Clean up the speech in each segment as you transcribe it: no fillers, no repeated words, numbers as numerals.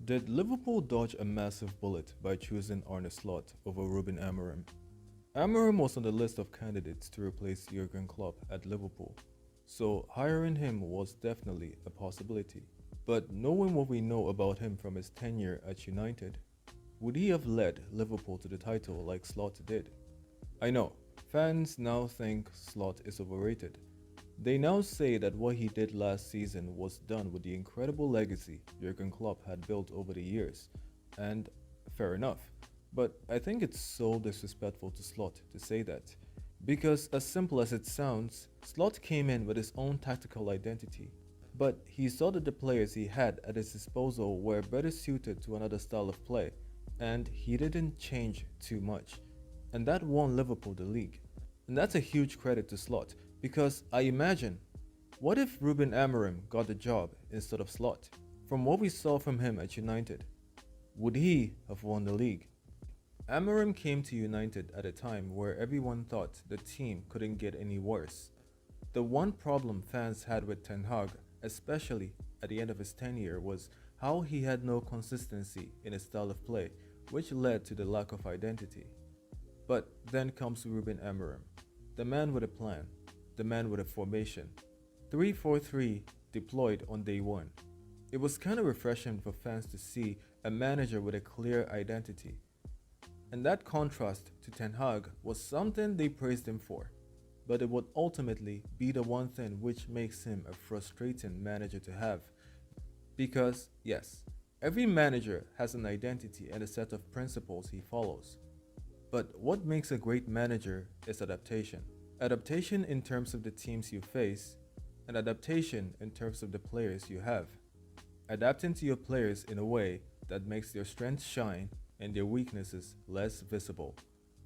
Did Liverpool dodge a massive bullet by choosing Arne Slot over Ruben Amorim? Amorim was on the list of candidates to replace Jurgen Klopp at Liverpool, so hiring him was definitely a possibility. But knowing what we know about him from his tenure at United, would he have led Liverpool to the title like Slot did? I know, fans now think Slot is overrated. They now say that what he did last season was done with the incredible legacy Jurgen Klopp had built over the years, and fair enough. But I think it's so disrespectful to Slot to say that. Because as simple as it sounds, Slot came in with his own tactical identity. But he saw that the players he had at his disposal were better suited to another style of play, and he didn't change too much. And that won Liverpool the league. And that's a huge credit to Slot, because I imagine, what if Ruben Amorim got the job instead of Slot? From what we saw from him at United, would he have won the league? Amorim came to United at a time where everyone thought the team couldn't get any worse. The one problem fans had with Ten Hag, especially at the end of his tenure, was how he had no consistency in his style of play, which led to the lack of identity. But then comes Ruben Amorim, the man with a plan, the man with a formation. 3-4-3 deployed on day one. It was kind of refreshing for fans to see a manager with a clear identity. And that contrast to Ten Hag was something they praised him for. But it would ultimately be the one thing which makes him a frustrating manager to have. Because, yes, every manager has an identity and a set of principles he follows. But what makes a great manager is adaptation. Adaptation in terms of the teams you face, and adaptation in terms of the players you have. Adapting to your players in a way that makes their strengths shine and their weaknesses less visible.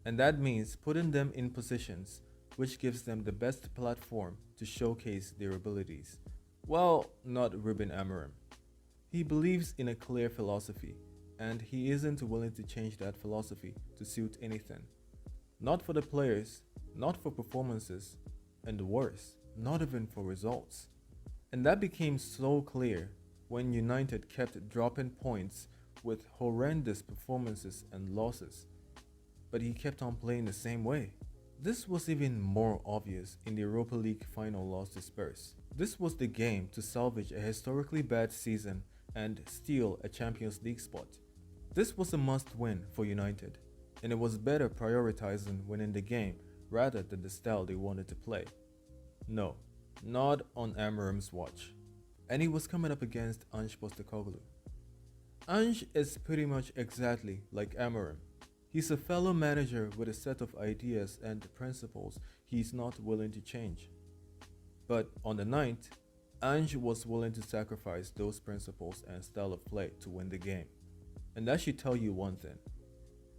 And that means putting them in positions which gives them the best platform to showcase their abilities. Well, not Ruben Amorim. He believes in a clear philosophy, and he isn't willing to change that philosophy to suit anything. Not for the players, not for performances, and worse, not even for results. And that became so clear when United kept dropping points with horrendous performances and losses. But he kept on playing the same way. This was even more obvious in the Europa League final loss to Spurs. This was the game to salvage a historically bad season and steal a Champions League spot. This was a must-win for United, and it was better prioritizing winning the game rather than the style they wanted to play. No, not on Amorim's watch. And he was coming up against Ange Postecoglou. Ange is pretty much exactly like Amorim. He's a fellow manager with a set of ideas and principles he's not willing to change. But on the night, Ange was willing to sacrifice those principles and style of play to win the game. And that should tell you one thing.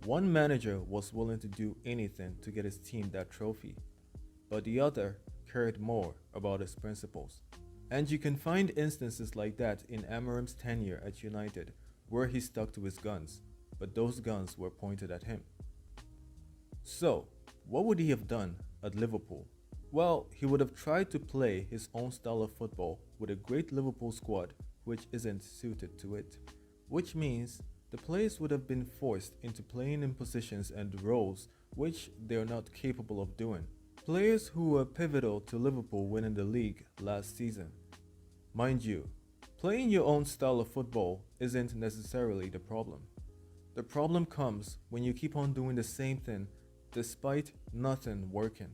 One manager was willing to do anything to get his team that trophy, but the other cared more about his principles. And you can find instances like that in Amorim's tenure at United, where he stuck to his guns, but those guns were pointed at him. So, what would he have done at Liverpool? Well, he would have tried to play his own style of football with a great Liverpool squad which isn't suited to it, which means the players would have been forced into playing in positions and roles which they are not capable of doing. Players who were pivotal to Liverpool winning the league last season. Mind you, playing your own style of football isn't necessarily the problem. The problem comes when you keep on doing the same thing despite nothing working.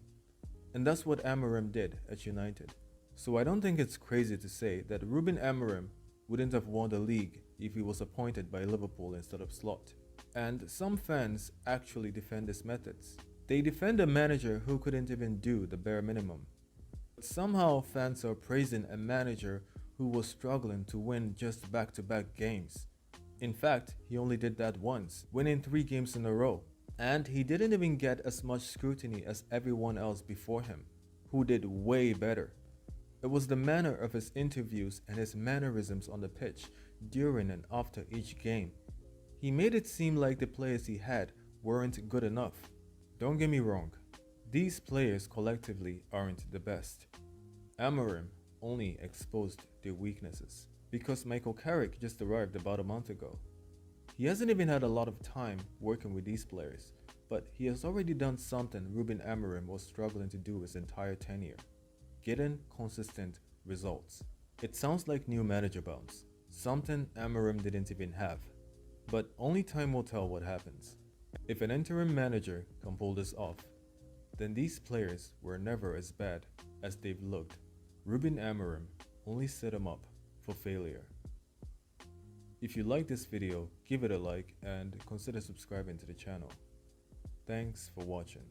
And that's what Amorim did at United. So I don't think it's crazy to say that Ruben Amorim wouldn't have won the league if he was appointed by Liverpool instead of Slot. And some fans actually defend his methods. They defend a manager who couldn't even do the bare minimum. But somehow fans are praising a manager who was struggling to win just back-to-back games. In fact, he only did that once, winning 3 games in a row. And he didn't even get as much scrutiny as everyone else before him, who did way better. It was the manner of his interviews and his mannerisms on the pitch during and after each game. He made it seem like the players he had weren't good enough. Don't get me wrong, these players collectively aren't the best. Amorim only exposed their weaknesses. because Michael Carrick just arrived about a month ago. He hasn't even had a lot of time working with these players, but he has already done something Ruben Amorim was struggling to do his entire tenure: getting consistent results. It sounds like new manager bounce, something Amorim didn't even have, but only time will tell what happens. If an interim manager can pull this off, then these players were never as bad as they've looked. Ruben Amorim only set them up for failure. If you like this video, give it a like and consider subscribing to the channel. Thanks for watching.